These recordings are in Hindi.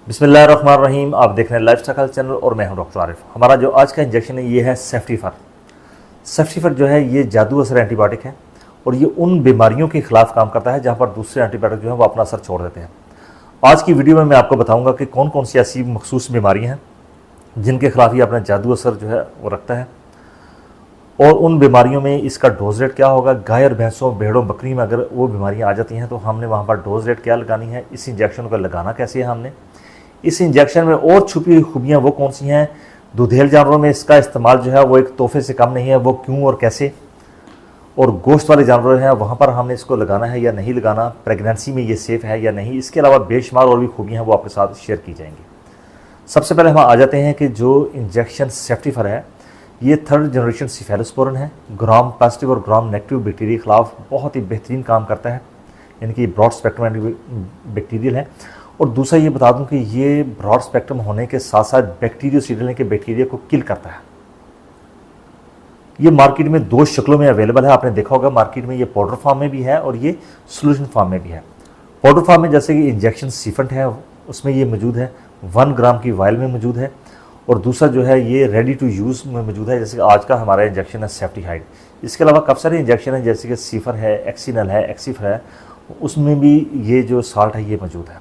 बिस्मिल्लाहिर्रहमानिर्रहीम। आप देख रहे हैं लाइफस्टाइल चैनल और मैं हूं डॉक्टर आरिफ। हमारा जो आज का इंजेक्शन है ये है सेफ्टीफर। सेफ्टीफर जो है ये जादू असर एंटीबायोटिक है और ये उन बीमारियों के खिलाफ काम करता है जहां पर दूसरे एंटीबायोटिक जो है वो अपना असर छोड़ देते हैं। आज की वीडियो में मैं आपको बताऊंगा कि कौन कौन सी ऐसी मखसूस बीमारियाँ हैं जिनके खिलाफ ये अपना जादू असर जो है वो रखता है और उन बीमारियों में इसका डोज रेट क्या होगा। गाय और भैंसों, भेड़ों, बकरी में अगर वो बीमारियाँ आ जाती हैं तो हमने वहाँ पर डोज रेट क्या लगानी है, इस इंजेक्शन को लगाना कैसे है हमने, इस इंजेक्शन में और छुपी हुई खूबियाँ वो कौन सी हैं, दूधेल जानवरों में इसका इस्तेमाल जो है वो एक तोहफे से कम नहीं है, वो क्यों और कैसे, और गोश्त वाले जानवर हैं वहाँ पर हमने इसको लगाना है या नहीं लगाना, प्रेगनेंसी में ये सेफ़ है या नहीं, इसके अलावा बेशुमार और भी खूबियाँ हैं वो आपके साथ शेयर की जाएंगी। सबसे पहले हम आ जाते हैं कि जो इंजेक्शन सेफ्टीफर है ये थर्ड जनरेशन सिफेलोस्पोरिन है। ग्राम पॉजिटिव और ग्राम नेगेटिव बैक्टीरिया के खिलाफ बहुत ही बेहतरीन काम करता है, यानी कि ब्रॉड स्पेक्ट्रम बैक्टीरियल है। और दूसरा ये बता दूं कि ये ब्रॉड स्पेक्ट्रम होने के साथ साथ बैक्टीरियोसिडल के बैक्टीरिया को किल करता है। ये मार्केट में दो शक्लों में अवेलेबल है, आपने देखा होगा मार्केट में ये पाउडर फॉर्म में भी है और ये सोल्यूशन फॉर्म में भी है। पाउडर फॉर्म में जैसे कि इंजेक्शन सीफेंट है उसमें ये मौजूद है, 1 ग्राम की वायल में मौजूद है, और दूसरा जो है ये रेडी टू यूज़ में मौजूद है, जैसे कि आज का हमारा इंजेक्शन है सेफ्टीहाइड। इसके अलावा काफ़ी सारे इंजेक्शन हैं जैसे कि सीफर है, एक्सिनल है, एक्सीफर है, उसमें भी ये जो साल्ट है ये मौजूद है।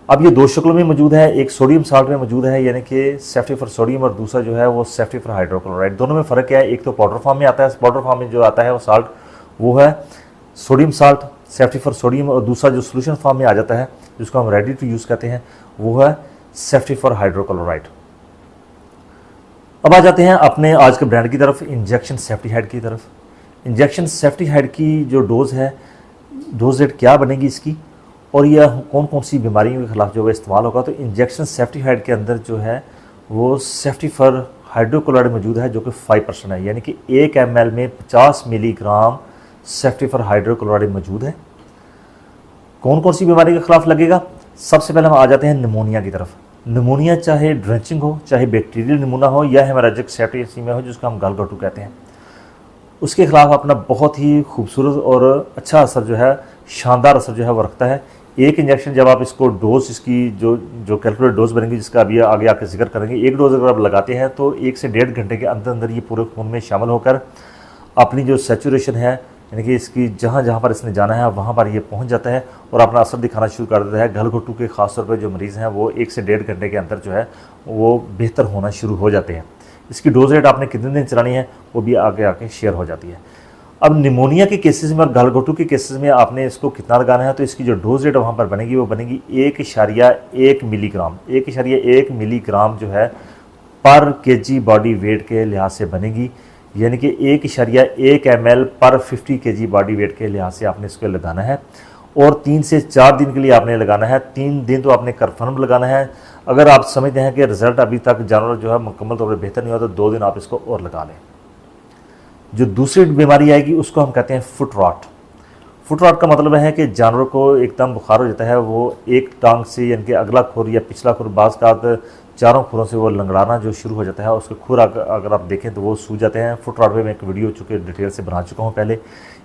अब ये दो शक्लों में मौजूद है, एक सोडियम साल्ट में मौजूद है यानी कि सेफ्टीफर सोडियम, और दूसरा जो है वो सेफ्टीफर हाइड्रोक्लोराइड। दोनों में फ़र्क क्या है, एक तो पाउडर फॉर्म में आता है, पाउडर फॉर्म में जो आता है वो साल्ट वो है सोडियम साल्ट सेफ्टीफर सोडियम, और दूसरा जो सोल्यूशन फॉर्म में आ जाता है जिसको हम रेडी टू यूज़ कहते हैं वो है सेफ्टीफर हाइड्रोक्लोराइड। अब आ जाते हैं अपने आज के ब्रांड की तरफ, इंजेक्शन सेफ्टीहाइड की तरफ। इंजेक्शन सेफ्टीहाइड की जो डोज़ है, डोज रेट क्या बनेगी इसकी, और यह कौन कौन सी बीमारियों के खिलाफ जो है इस्तेमाल होगा। तो इंजेक्शन सेफ्टीहाइड के अंदर जो है वो सेफ्टीफर हाइड्रोक्लोराइड मौजूद है जो कि 5% है, यानी कि 1 ml में 50 मिलीग्राम सेफ्टीफर हाइड्रोक्लोराइड मौजूद है। कौन कौन सी बीमारी के खिलाफ लगेगा, सबसे पहले हम आ जाते हैं निमोनिया की तरफ। निमोनिया चाहे ड्रेंचिंग हो, चाहे बैक्टीरियल निमोनिया हो या हेमोरेजिक सेप्टिसीमिया हो जिसको हम गलघोटू कहते हैं, उसके खिलाफ अपना बहुत ही खूबसूरत और अच्छा असर जो है, शानदार असर जो है वो रखता है। एक इंजेक्शन जब आप इसको डोज इसकी जो कैलकुलेट डोज बनेगी जिसका अभी आगे आके जिक्र करेंगे, एक डोज अगर आप लगाते हैं तो 1 से 1.5 घंटे के अंदर अंदर ये पूरे खून में शामिल होकर अपनी जो सैचुरेशन है, यानी कि इसकी जहाँ जहाँ पर इसने जाना है वहाँ पर ये पहुँच जाता है और अपना असर दिखाना शुरू कर देता है। गलघोटू के खासतौर पर जो मरीज़ हैं वो 1 से 1.5 घंटे के अंदर जो है वो बेहतर होना शुरू हो जाते हैं। इसकी डोज रेट आपने कितने दिन चलानी है वो भी आगे आके शेयर हो जाती है। अब निमोनिया के केसेस में और गलघोटू के केसेस में आपने इसको कितना लगाना है, तो इसकी जो डोज रेट वहाँ पर बनेगी वो बनेगी 1.1 मिलीग्राम। 1.1 मिलीग्राम जो है पर केजी बॉडी वेट के लिहाज से बनेगी, यानी कि 1.1 ml पर 50 केजी बॉडी वेट के लिहाज से आपने इसको लगाना है और 3 से 4 दिन के लिए आपने लगाना है। 3 दिन तो आपने कन्फर्म लगाना है। अगर आप समझते हैं कि रिजल्ट अभी तक जानवर जो है मुकम्मल तौर पर बेहतर नहीं हुआ तो 2 दिन आप इसको और लगा लें। जो दूसरी बीमारी आएगी उसको हम कहते हैं फुट रॉट। फुट रॉट का मतलब है कि जानवर को एकदम बुखार हो जाता है, वो एक टांग से यानी कि अगला खुर या पिछला खुर, बाज़ का चारों खुरों से वो लंगड़ाना जो शुरू हो जाता है, उसके खुर अगर आप देखें तो वो सूज जाते हैं। फुट रॉट पे मैं एक वीडियो चूँकि डिटेल से बना चुका हूँ पहले,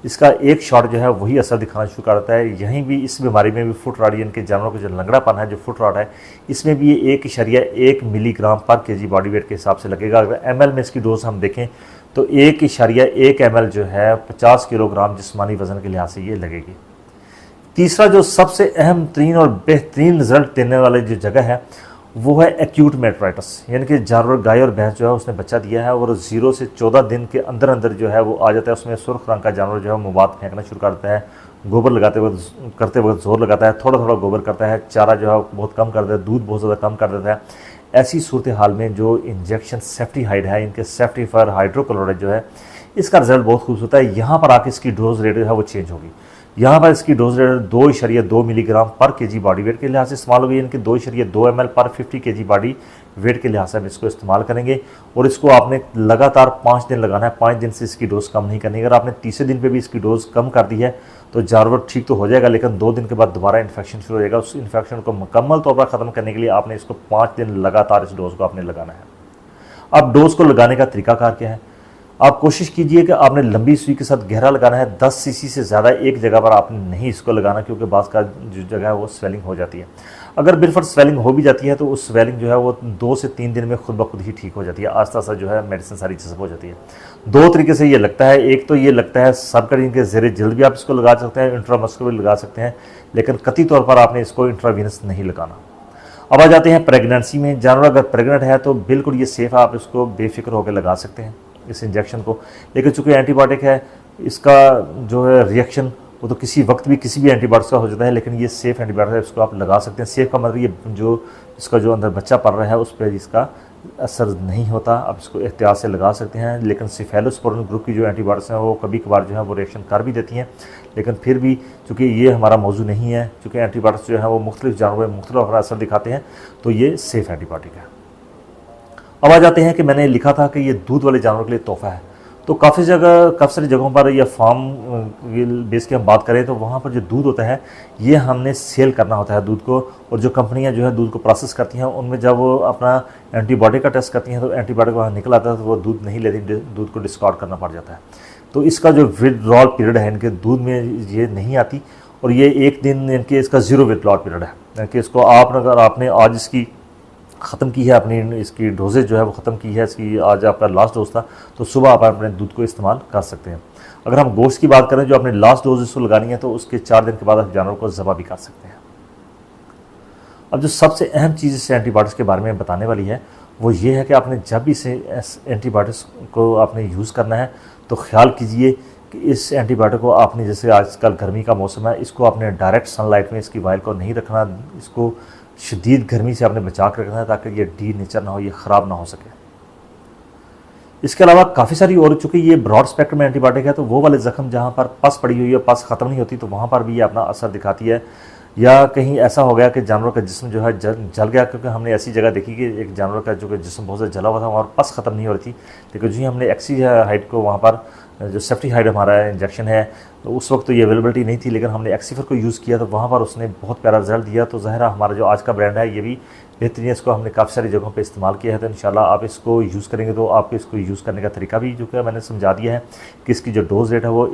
इसका एक शॉट जो है वही असर दिखाना शुरू कर देता है। यहीं भी इस बीमारी में भी फुट रॉट यानी कि जानवरों का जो लंगड़ापन है, जो फुट रॉट है, इसमें भी ये 1.1 मिलीग्राम पर केजी बॉडी वेट के हिसाब से लगेगा। अगर ml में इसकी डोज हम देखें तो 1.1 ml जो है 50 किलोग्राम जिस्मानी वजन के लिहाज से ये लगेगी। तीसरा जो सबसे अहम तरीन और बेहतरीन रिजल्ट देने वाली जो जगह है वो है एक्यूट मेटाइटिस, यानी कि जानवर गाय और भैंस जो है उसने बच्चा दिया है और 0 से 14 दिन के अंदर अंदर जो है वो आ जाता है। उसमें सुर्ख रंग का जानवर जो है मुवाद फेंकना शुरू कर देता है, गोबर लगाते वक्त करते वक्त जोर लगाता है, थोड़ा थोड़ा गोबर करता है, चारा जो है बहुत कम कर देता है, दूध बहुत ज़्यादा कम कर देता है। ऐसी सूरत हाल में जो इंजेक्शन सेफ्टीहाइड है, इनके सेफ्टीफर हाइड्रोक्लोराइड जो है, इसका रिजल्ट बहुत खूबसूरत है। यहाँ पर आके इसकी डोज रेट जो है वो चेंज होगी। यहाँ पर इसकी डोज रेट 2.2 मिलीग्राम पर केजी बॉडी वेट के लिहाज से इस्तेमाल होगी, यानी कि 2.2 ml पर 50 केजी बॉडी वेट के लिहाज से हम इसको इस्तेमाल करेंगे। और इसको आपने लगातार 5 दिन लगाना है, 5 दिन से इसकी डोज कम नहीं करनी। अगर आपने तीसरे दिन पे भी इसकी डोज कम कर दी है तो जानवर ठीक तो हो जाएगा, लेकिन 2 दिन के बाद दोबारा इन्फेक्शन शुरू हो जाएगा। उस इन्फेक्शन को मुकम्मल तौर पर ख़त्म करने के लिए आपने इसको 5 दिन लगातार इस डोज को आपने लगाना है। अब डोज को लगाने का तरीकाकार क्या है, आप कोशिश कीजिए कि आपने लंबी सुई के साथ गहरा लगाना है। 10 सीसी से ज़्यादा एक जगह पर आपने नहीं इसको लगाना, क्योंकि बाज़ का जो जगह है वो स्वेलिंग हो जाती है। अगर बिल्कुल स्वेलिंग हो भी जाती है तो उस स्वेलिंग जो है वो 2 से 3 दिन में खुद ब खुद ही ठीक हो जाती है, आस्ता आस्ता जो है मेडिसिन सारी चीज़ें हो जाती है। 2 तरीके से ये लगता है, एक तो ये लगता है सबकटिंग के ज़रिए जल्द भी आप इसको लगा सकते हैं, इंट्रामस्कुलर भी लगा सकते हैं, लेकिन कतई तौर पर आपने इसको इंट्रावीनस नहीं लगाना। अब आ जाते हैं प्रेगनेंसी में। जानवर अगर प्रेग्नेंट है तो बिल्कुल ये सेफ़ है, आप इसको बेफिक्र होकर लगा सकते हैं इस इंजेक्शन को। लेकिन चूँकि एंटीबायोटिक है, इसका जो है रिएक्शन वो तो किसी वक्त भी किसी भी एंटीबायोटिक्स का हो जाता है, लेकिन ये सेफ़ एंटीबायोटिक है, इसको आप लगा सकते हैं। सेफ़ का मतलब ये जो इसका जो अंदर बच्चा पल रहा है उस पर इसका असर नहीं होता, आप इसको एहतियात से लगा सकते हैं। लेकिन सिफेलोस्पोरिन ग्रुप की जो एंटीबायोटिक्स हैं वो कभी कभार जो है वो रिएक्शन कर भी देती हैं, लेकिन फिर भी चूँकि ये हमारा मौजू नहीं है, चूँकि एंटीबायोटिक्स जो है वो मुख्तलिफ जानवरों में मुख्तलिफ असर दिखाते हैं, तो ये सेफ़ एंटीबायोटिक है। अब आ जाते हैं कि मैंने लिखा था कि ये दूध वाले जानवरों के लिए तोहफ़ा है। तो काफ़ी सारी जगहों पर या फार्म बेस की हम बात करें तो वहाँ पर जो दूध होता है ये हमने सेल करना होता है दूध को, और जो कंपनियाँ जो है दूध को प्रोसेस करती हैं उनमें जब वो अपना एंटीबायोटिक का टेस्ट करती हैं तो एंटीबायोटिक वहाँ निकल आता है तो वो दूध नहीं लेती, दूध को डिस्कार्ड करना पड़ जाता है। तो इसका जो विड्रॉल पीरियड है इनके दूध में ये नहीं आती, और ये 1 दिन इनके इसका 0 विड्रॉल पीरियड है कि इसको अगर आपने आज इसकी ख़त्म की है, अपनी इसकी डोजेज जो है वो ख़त्म की है, इसकी आज आपका लास्ट डोज था, तो सुबह आप अपने दूध को इस्तेमाल कर सकते हैं। अगर हम गोश्त की बात करें जो आपने लास्ट डोज इसको लगानी है तो उसके 4 दिन के बाद आप जानवर को ज़बह भी कर सकते हैं। अब जो सबसे अहम चीज़ इस एंटीबायोटिक्स के बारे में बताने वाली है वो ये है कि आपने जब भी इसे एंटीबायोटिक्स को आपने यूज़ करना है तो ख्याल कीजिए कि इस एंटीबायोटिक को आपने, जैसे आजकल गर्मी का मौसम है, इसको आपने डायरेक्ट सनलाइट में इसकी वायल को नहीं रखना, इसको शदीद गर्मी से आपने बचा कर रखना है ताकि ये डी नेचर ना हो, ये ख़राब ना हो सके। इसके अलावा काफ़ी सारी और, चूँकि ये ब्रॉड स्पेक्ट्रम एंटीबायोटिक है तो वो वाले ज़ख्म जहाँ पर पस पड़ी हुई है, पस ख़त्म नहीं होती, तो वहाँ पर भी ये अपना असर दिखाती है। या कहीं ऐसा हो गया कि जानवर का जिस्म जो है जल गया, क्योंकि हमने ऐसी जगह देखी कि एक जानवर का जो कि जिस्म बहुत ज़्यादा जला हुआ था और पस ख़त्म नहीं हो रही थी, लेकिन जो ही हमने एक्सी हाइड को वहाँ पर जो सेफ्टी हाइड हमारा इंजेक्शन है तो उस वक्त तो ये अवेलेबिलिटी नहीं थी, लेकिन हमने एक्सीफर को यूज़ किया तो वहाँ पर उसने बहुत प्यारा रिजल्ट दिया। तो ज़ाहिर हमारा जो आज का ब्रांड है ये भी बेहतरीन है, इसको हमने काफ़ी सारी जगहों पे इस्तेमाल किया है। तो इंशाल्लाह आप इसको यूज़ करेंगे तो आपको इसको यूज़ करने का तरीका भी जो कि मैंने समझा दिया है कि इसकी जो डोज रेट है वो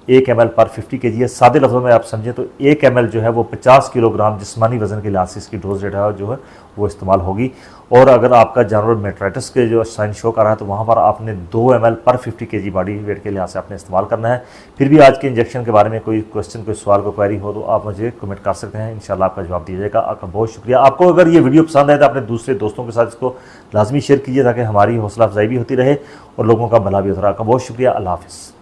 1 ml पर 50 kg है। सादे लफ्ज़ों में आप समझें तो 1 ml जो है वो 50 किलोग्राम जिस्मानी वज़न के लिहाज से इसकी डोज रेट है जो है वो इस्तेमाल होगी। और अगर आपका जानवर मेट्राइटिस के जो साइन शो कर रहा है तो वहाँ पर आपने 2 ml पर 50 kg बॉडी वेट के लिहाज से आपने इस्तेमाल करना है। फिर भी आज के इंजेक्शन के बारे में कोई क्वेश्चन, कोई सवाल, कोई क्वेरी हो तो आप मुझे कमेंट कर सकते हैं, इंशाल्लाह आपका जवाब दिया जाएगा। आपका बहुत शुक्रिया। आपको अगर ये वीडियो पसंद आए तो अपने दूसरे दोस्तों के साथ इसको लाजमी शेयर कीजिए ताकि हमारी हौसला अफजाई भी होती रहे और लोगों का भला भी होता रहे। आपका बहुत शुक्रिया। अल्लाह हाफ़िज़।